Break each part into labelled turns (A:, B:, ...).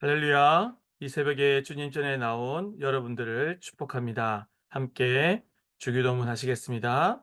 A: 할렐루야. 이 새벽에 주님 전에 나온 여러분들을 축복합니다. 함께 주기도문 하시겠습니다.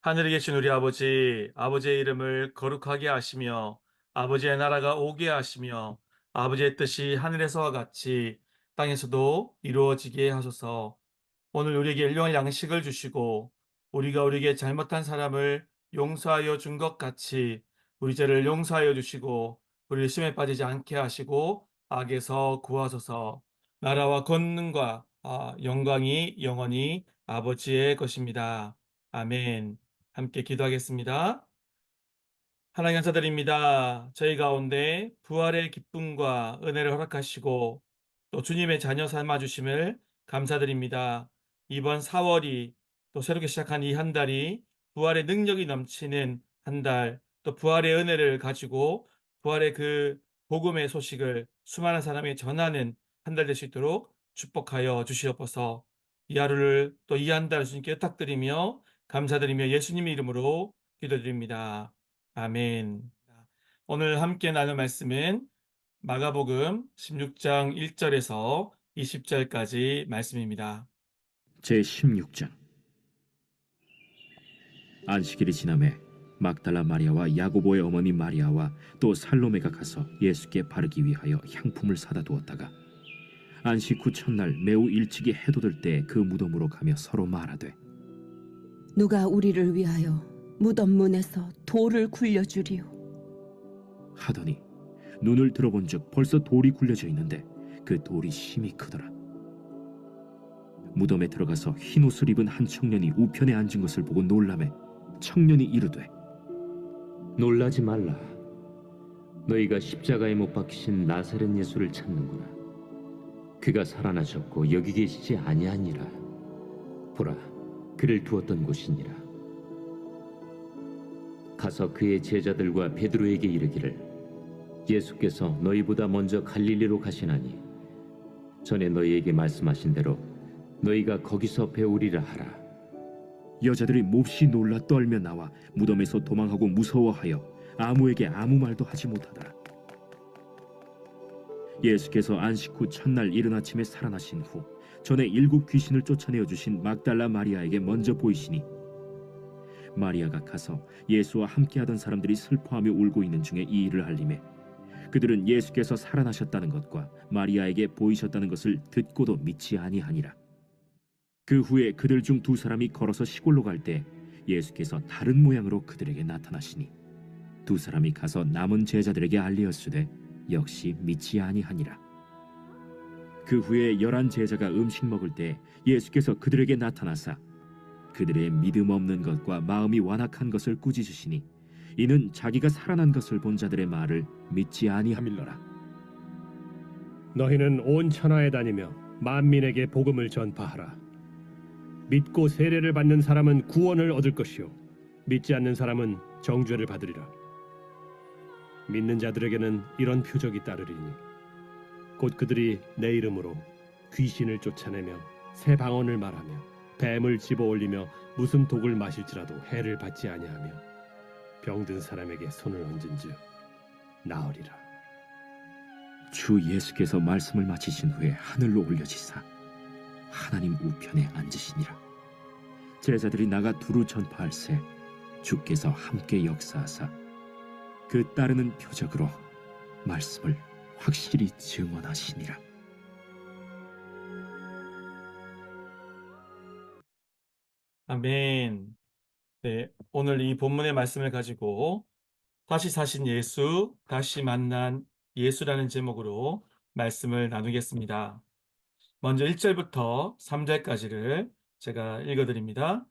A: 하늘에 계신 우리 아버지, 아버지의 이름을 거룩하게 하시며 아버지의 나라가 오게 하시며 아버지의 뜻이 하늘에서와 같이 땅에서도 이루어지게 하소서. 오늘 우리에게 일용할 양식을 주시고 우리가 우리에게 잘못한 사람을 용서하여 준 것 같이 우리 죄를 용서하여 주시고 우리를 심에 빠지지 않게 하시고 악에서 구하소서. 나라와 권능과 영광이 영원히 아버지의 것입니다. 아멘. 함께 기도하겠습니다. 하나님 감사드립니다. 저희 가운데 부활의 기쁨과 은혜를 허락하시고 또 주님의 자녀 삼아 주심을 감사드립니다. 이번 4월이 또 새롭게 시작한 이 한 달이 부활의 능력이 넘치는 한 달, 또 부활의 은혜를 가지고 부활의 그 복음의 소식을 수많은 사람에게 전하는 한 달 될 수 있도록 축복하여 주시옵소서. 이 하루를 또 이 한 달 주님께 부탁드리며 감사드리며 예수님의 이름으로 기도드립니다. 아멘. 오늘 함께 나눌 말씀은 마가복음 16장 1절에서 20절까지 말씀입니다.
B: 제16장. 안식일이 지남에 막달라 마리아와 야고보의 어머니 마리아와 또 살로메가 가서 예수께 바르기 위하여 향품을 사다 두었다가 안식 후 첫날 매우 일찍이 해 돋을 때 그 무덤으로 가며 서로 말하되,
C: 누가 우리를 위하여 무덤 문에서 돌을 굴려주리요.
B: 하더니 눈을 들어본즉 벌써 돌이 굴려져 있는데 그 돌이 심히 크더라. 무덤에 들어가서 흰 옷을 입은 한 청년이 우편에 앉은 것을 보고 놀라매 청년이 이르되,
D: 놀라지 말라. 너희가 십자가에 못 박히신 나사렛 예수를 찾는구나. 그가 살아나셨고 여기 계시지 아니하니라. 보라, 그를 두었던 곳이니라. 가서 그의 제자들과 베드로에게 이르기를, 예수께서 너희보다 먼저 갈릴리로 가시나니 전에 너희에게 말씀하신 대로 너희가 거기서 배우리라 하라.
B: 여자들이 몹시 놀라 떨며 나와 무덤에서 도망하고 무서워하여 아무에게 아무 말도 하지 못하더라. 예수께서 안식 후 첫날 이른 아침에 살아나신 후 전에 7 귀신을 쫓아내어 주신 막달라 마리아에게 먼저 보이시니, 마리아가 가서 예수와 함께하던 사람들이 슬퍼하며 울고 있는 중에 이 일을 알림에 그들은 예수께서 살아나셨다는 것과 마리아에게 보이셨다는 것을 듣고도 믿지 아니하니라. 그 후에 그들 중 2 사람이 걸어서 시골로 갈 때 예수께서 다른 모양으로 그들에게 나타나시니 2 사람이 가서 남은 제자들에게 알리었으되 역시 믿지 아니하니라. 그 후에 11 제자가 음식 먹을 때 예수께서 그들에게 나타나사 그들의 믿음 없는 것과 마음이 완악한 것을 꾸짖으시니 이는 자기가 살아난 것을 본 자들의 말을 믿지 아니함일러라.
E: 너희는 온 천하에 다니며 만민에게 복음을 전파하라. 믿고 세례를 받는 사람은 구원을 얻을 것이요 믿지 않는 사람은 정죄를 받으리라. 믿는 자들에게는 이런 표적이 따르리니 곧 그들이 내 이름으로 귀신을 쫓아내며 새 방언을 말하며 뱀을 집어올리며 무슨 독을 마실지라도 해를 받지 아니하며 병든 사람에게 손을 얹은즉 나으리라.
B: 주 예수께서 말씀을 마치신 후에 하늘로 올려지사 하나님 우편에 앉으시니라. 제자들이 나가 두루 전파할새 주께서 함께 역사하사 그 따르는 표적으로 말씀을 확실히 증언하시니라.
A: 아멘. 네, 오늘 이 본문의 말씀을 가지고 다시 사신 예수, 다시 만난 예수라는 제목으로 말씀을 나누겠습니다. 먼저 1절부터 3절까지를 제가 읽어드립니다.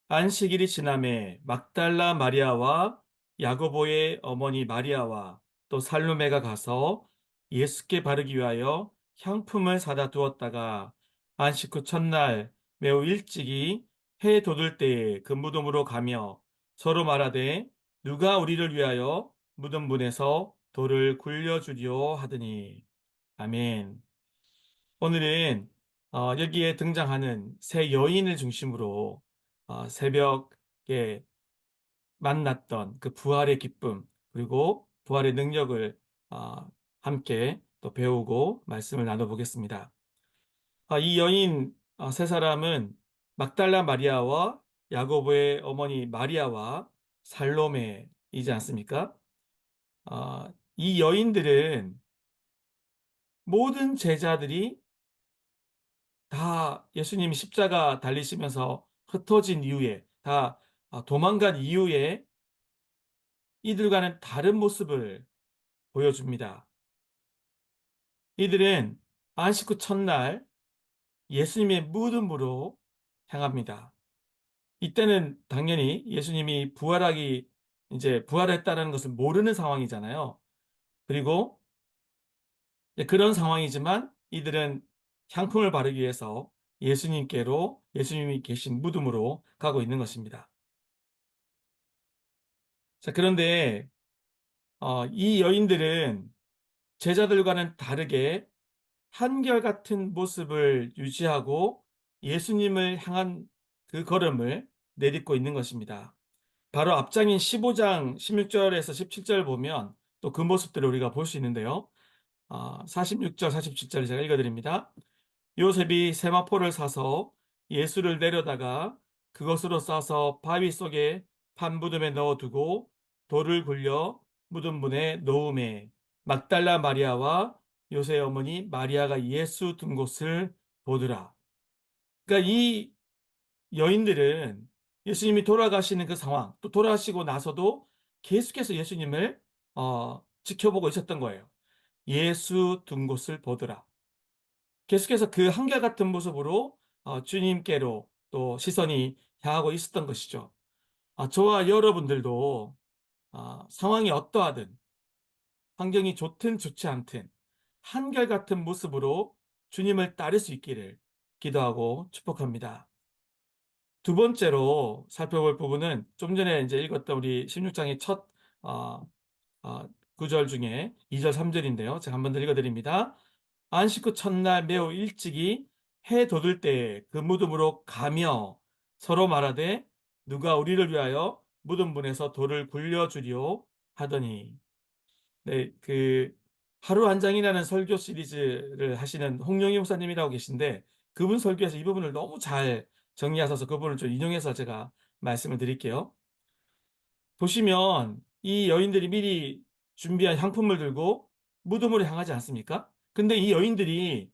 A: 안식일이 지남에 막달라 마리아와 야고보의 어머니 마리아와 또 살로메가 가서 예수께 바르기 위하여 향품을 사다 두었다가 안식 후 첫날 매우 일찍이 해 돋을 때에 그 무덤으로 가며 서로 말하되 누가 우리를 위하여 무덤 문에서 돌을 굴려주리오 하더니. 아멘. 오늘은 여기에 등장하는 세 여인을 중심으로 새벽에 만났던 그 부활의 기쁨 그리고 부활의 능력을 함께 또 배우고 말씀을 나눠보겠습니다. 이 여인 세 사람은 막달라 마리아와 야고보의 어머니 마리아와 살로메이지 않습니까? 이 여인들은 모든 제자들이 다 예수님이 십자가 달리시면서 흩어진 이후에 다 도망간 이후에 이들과는 다른 모습을 보여줍니다. 이들은 안식 후 첫날 예수님의 무덤으로 향합니다. 이때는 당연히 예수님이 이제 부활했다는 것을 모르는 상황이잖아요. 그리고 그런 상황이지만 이들은 향품을 바르기 위해서 예수님이 계신 무덤으로 가고 있는 것입니다. 자, 그런데 이 여인들은 제자들과는 다르게 한결같은 모습을 유지하고 예수님을 향한 그 걸음을 내딛고 있는 것입니다. 바로 앞장인 15장 16절에서 17절 보면 또 그 모습들을 우리가 볼 수 있는데요. 46절, 47절 제가 읽어드립니다. 요셉이 세마포를 사서 예수를 내려다가 그것으로 싸서 바위 속에 판무덤에 넣어두고 돌을 굴려 무덤문에 놓음에 막달라 마리아와 요셉의 어머니 마리아가 예수 둔 곳을 보더라. 그러니까 이 여인들은 예수님이 돌아가시는 그 상황, 또 돌아가시고 나서도 계속해서 예수님을 지켜보고 있었던 거예요. 예수 둔 곳을 보더라. 계속해서 그 한결같은 모습으로 주님께로 또 시선이 향하고 있었던 것이죠. 저와 여러분들도 상황이 어떠하든 환경이 좋든 좋지 않든 한결같은 모습으로 주님을 따를 수 있기를 기도하고 축복합니다. 두 번째로 살펴볼 부분은 좀 전에 이제 읽었던 우리 16장의 첫 어, 구절 중에 2절, 3절인데요. 제가 한 번 더 읽어드립니다. 안식 후 첫날 매우 일찍이 해 돋을 때에 그 무덤으로 가며 서로 말하되 누가 우리를 위하여 무덤분에서 돌을 굴려주리오 하더니. 네, 그 하루 한 장이라는 설교 시리즈를 하시는 홍영희 목사님이라고 계신데 그분 설교에서 이 부분을 너무 잘 정리하셔서 그분을 좀 인용해서 제가 말씀을 드릴게요. 보시면 이 여인들이 미리 준비한 향품을 들고 무덤으로 향하지 않습니까? 근데 이 여인들이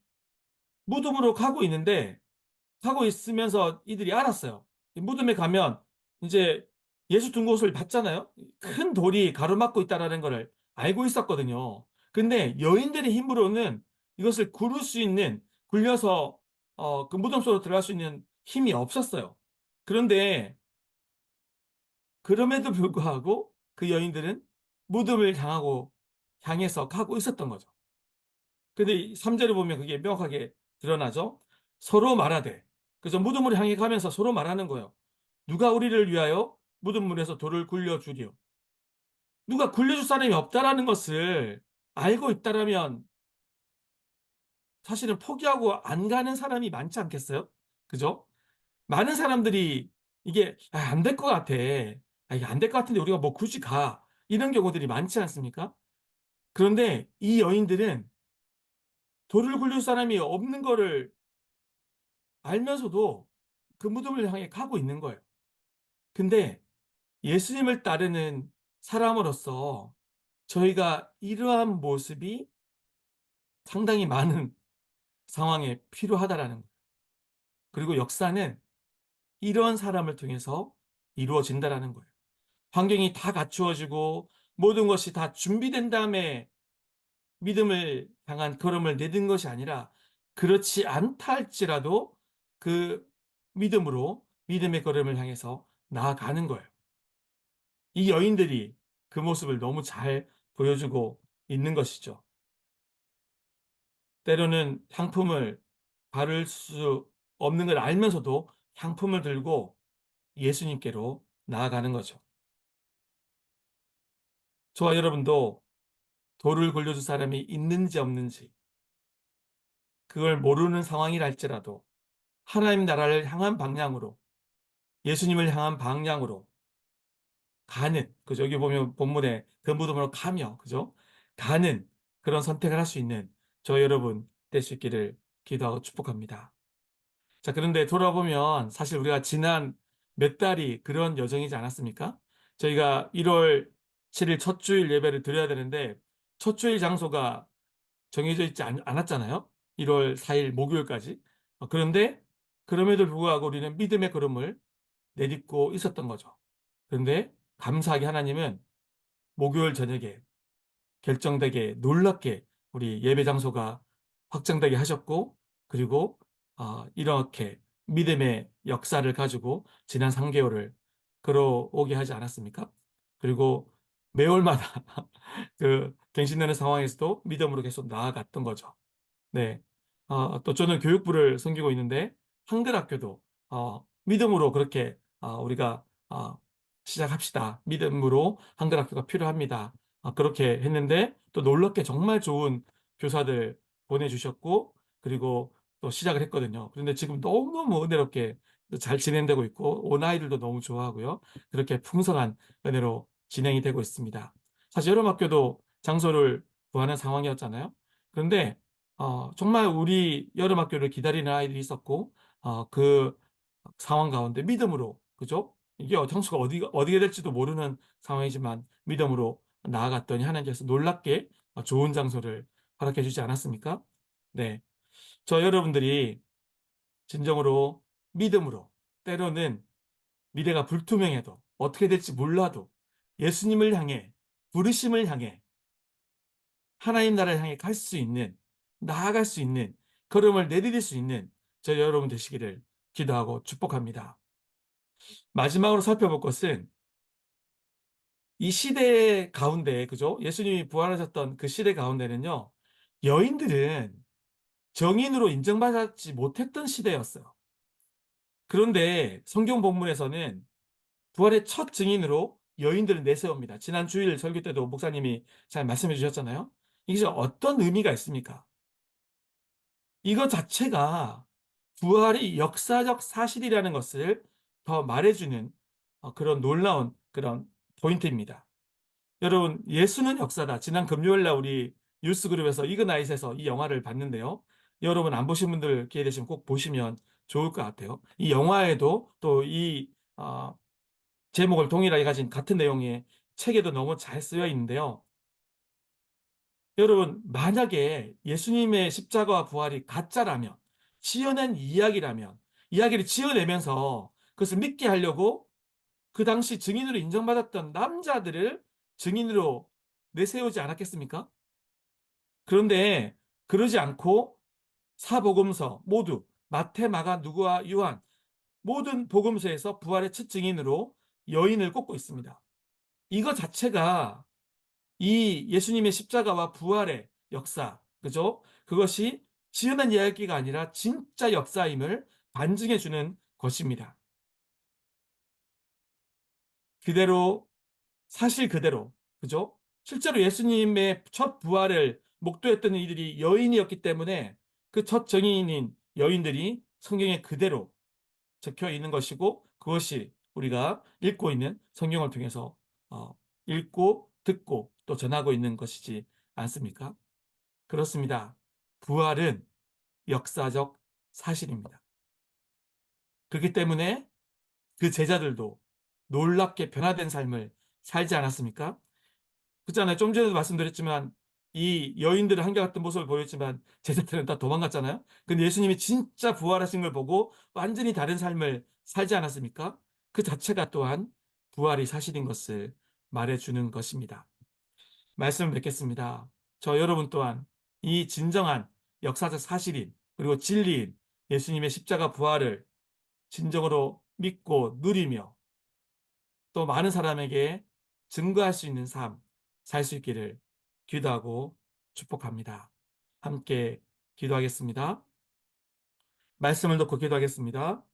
A: 무덤으로 가고 있으면서 이들이 알았어요. 이 무덤에 가면 이제 예수 둔 곳을 봤잖아요. 큰 돌이 가로막고 있다라는 것을 알고 있었거든요. 근데 여인들의 힘으로는 이것을 굴려서 그 무덤 속으로 들어갈 수 있는 힘이 없었어요. 그런데 그럼에도 불구하고 그 여인들은 무덤을 향해서 가고 있었던 거죠. 근데 3절을 보면 그게 명확하게 드러나죠. 서로 말하되. 그래서 무덤을 향해 가면서 서로 말하는 거예요. 누가 우리를 위하여 무덤물에서 돌을 굴려주리오. 누가 굴려줄 사람이 없다라는 것을 알고 있다라면 사실은 포기하고 안 가는 사람이 많지 않겠어요? 그죠? 많은 사람들이 이게 안 될 것 같아. 이게 안 될 것 같은데 우리가 뭐 굳이 가. 이런 경우들이 많지 않습니까? 그런데 이 여인들은 돌을 굴릴 사람이 없는 거를 알면서도 그 무덤을 향해 가고 있는 거예요. 근데 예수님을 따르는 사람으로서 저희가 이러한 모습이 상당히 많은 상황에 필요하다라는 거예요. 그리고 역사는 이런 사람을 통해서 이루어진다라는 거예요. 환경이 다 갖추어지고 모든 것이 다 준비된 다음에 믿음을 향한 걸음을 내딛는 것이 아니라 그렇지 않다 할지라도 그 믿음의 걸음을 향해서 나아가는 거예요. 이 여인들이 그 모습을 너무 잘 보여주고 있는 것이죠. 때로는 향품을 바를 수 없는 걸 알면서도 향품을 들고 예수님께로 나아가는 거죠. 저와 여러분도 돌을 굴려줄 사람이 있는지 없는지 그걸 모르는 상황이랄지라도 하나님 나라를 향한 방향으로 예수님을 향한 방향으로 가는 그죠? 여기 보면 본문에 그 무덤으로 가며 그죠? 가는 그런 선택을 할 수 있는 저 여러분 될 수 있기를 기도하고 축복합니다. 자, 그런데 돌아보면 사실 우리가 지난 몇 달이 그런 여정이지 않았습니까? 저희가 1월 7일 첫 주일 예배를 드려야 되는데 첫 주일 장소가 정해져 있지 않았잖아요. 1월 4일 목요일까지. 그런데 그럼에도 불구하고 우리는 믿음의 걸음을 내딛고 있었던 거죠. 그런데 감사하게 하나님은 목요일 저녁에 결정되게 놀랍게 우리 예배 장소가 확정되게 하셨고, 그리고 이렇게 믿음의 역사를 가지고 지난 3개월을 걸어오게 하지 않았습니까? 그리고 매월마다 그 갱신되는 상황에서도 믿음으로 계속 나아갔던 거죠. 네. 또 저는 교육부를 섬기고 있는데 한글학교도 믿음으로 그렇게 우리가 시작합시다. 믿음으로 한글학교가 필요합니다. 그렇게 했는데 또 놀랍게 정말 좋은 교사들 보내주셨고 그리고 또 시작을 했거든요. 그런데 지금 너무너무 은혜롭게 잘 진행되고 있고 온 아이들도 너무 좋아하고요. 그렇게 풍성한 은혜로 진행이 되고 있습니다. 사실 여름학교도 장소를 구하는 상황이었잖아요. 그런데 정말 우리 여름학교를 기다리는 아이들이 있었고, 그 상황 가운데 믿음으로, 그죠? 이게 장수가 어디가 될지도 모르는 상황이지만 믿음으로 나아갔더니 하나님께서 놀랍게 좋은 장소를 허락해 주지 않았습니까? 네. 저 여러분들이 진정으로 믿음으로, 때로는 미래가 불투명해도, 어떻게 될지 몰라도 예수님을 향해, 부르심을 향해 하나님 나라를 향해 갈 수 있는, 나아갈 수 있는, 걸음을 내디딜 수 있는 저 여러분 되시기를 기도하고 축복합니다. 마지막으로 살펴볼 것은 이 시대 가운데, 그죠? 예수님이 부활하셨던 그 시대 가운데는요, 여인들은 정인으로 인정받지 못했던 시대였어요. 그런데 성경 본문에서는 부활의 첫 증인으로 여인들을 내세웁니다. 지난 주일 설교 때도 목사님이 잘 말씀해 주셨잖아요. 이게 어떤 의미가 있습니까? 이것 자체가 부활이 역사적 사실이라는 것을 더 말해주는 그런 놀라운 그런 포인트입니다. 여러분, 예수는 역사다. 지난 금요일 날 우리 뉴스그룹에서 이그나잇에서 이 영화를 봤는데요. 여러분 안 보신 분들 기회 되시면 꼭 보시면 좋을 것 같아요. 이 영화에도 또 이 제목을 동일하게 가진 같은 내용의 책에도 너무 잘 쓰여 있는데요. 여러분, 만약에 예수님의 십자가와 부활이 가짜라면, 지어낸 이야기라면, 이야기를 지어내면서 그것을 믿게 하려고 그 당시 증인으로 인정받았던 남자들을 증인으로 내세우지 않았겠습니까? 그런데 그러지 않고 사복음서 모두 마태, 마가, 누가, 요한 모든 복음서에서 부활의 첫 증인으로 여인을 꼽고 있습니다. 이거 자체가 이 예수님의 십자가와 부활의 역사, 그죠? 그것이 지어낸 이야기가 아니라 진짜 역사임을 반증해 주는 것입니다. 그대로, 사실 그대로, 그죠? 실제로 예수님의 첫 부활을 목도했던 이들이 여인이었기 때문에 그 첫 정인인 여인들이 성경에 그대로 적혀 있는 것이고 그것이 우리가 읽고 있는 성경을 통해서 읽고 듣고 또 전하고 있는 것이지 않습니까? 그렇습니다. 부활은 역사적 사실입니다. 그렇기 때문에 그 제자들도 놀랍게 변화된 삶을 살지 않았습니까? 그렇잖아요. 좀 전에도 말씀드렸지만 이 여인들은 한결같은 모습을 보였지만 제자들은 다 도망갔잖아요. 근데 예수님이 진짜 부활하신 걸 보고 완전히 다른 삶을 살지 않았습니까? 그 자체가 또한 부활이 사실인 것을 말해주는 것입니다. 말씀을 맺겠습니다. 저 여러분 또한 이 진정한 역사적 사실인 그리고 진리인 예수님의 십자가 부활을 진정으로 믿고 누리며 또 많은 사람에게 증거할 수 있는 삶 살 수 있기를 기도하고 축복합니다. 함께 기도하겠습니다. 말씀을 놓고 기도하겠습니다.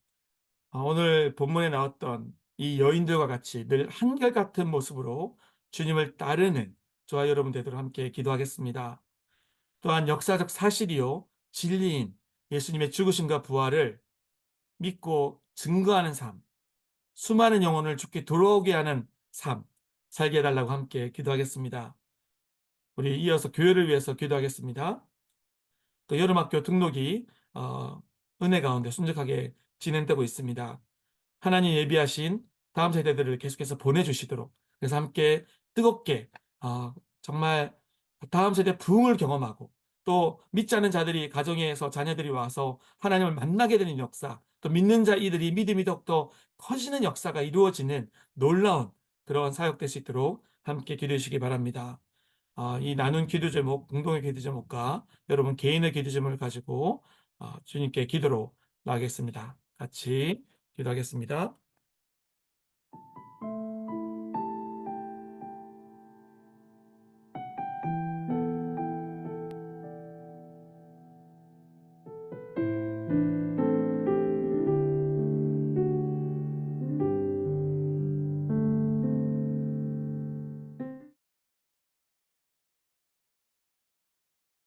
A: 오늘 본문에 나왔던 이 여인들과 같이 늘 한결같은 모습으로 주님을 따르는 저와 여러분 되도록 함께 기도하겠습니다. 또한 역사적 사실이요 진리인 예수님의 죽으심과 부활을 믿고 증거하는 삶, 수많은 영혼을 죽게 돌아오게 하는 삶 살게 해달라고 함께 기도하겠습니다. 우리 이어서 교회를 위해서 기도하겠습니다. 또 여름학교 등록이 은혜 가운데 순적하게 진행되고 있습니다. 하나님 예비하신 다음 세대들을 계속해서 보내주시도록, 그래서 함께 뜨겁게 정말 다음 세대 부흥을 경험하고, 또 믿지 않는 자들이, 가정에서 자녀들이 와서 하나님을 만나게 되는 역사, 또 믿는 자이들이 믿음이 더욱더 커지는 역사가 이루어지는 놀라운 그런 사역 될 수 있도록 함께 기도해 주시기 바랍니다. 이 나눈 기도 제목, 공동의 기도 제목과 여러분 개인의 기도 제목을 가지고 주님께 기도로 나가겠습니다. 같이 기도하겠습니다.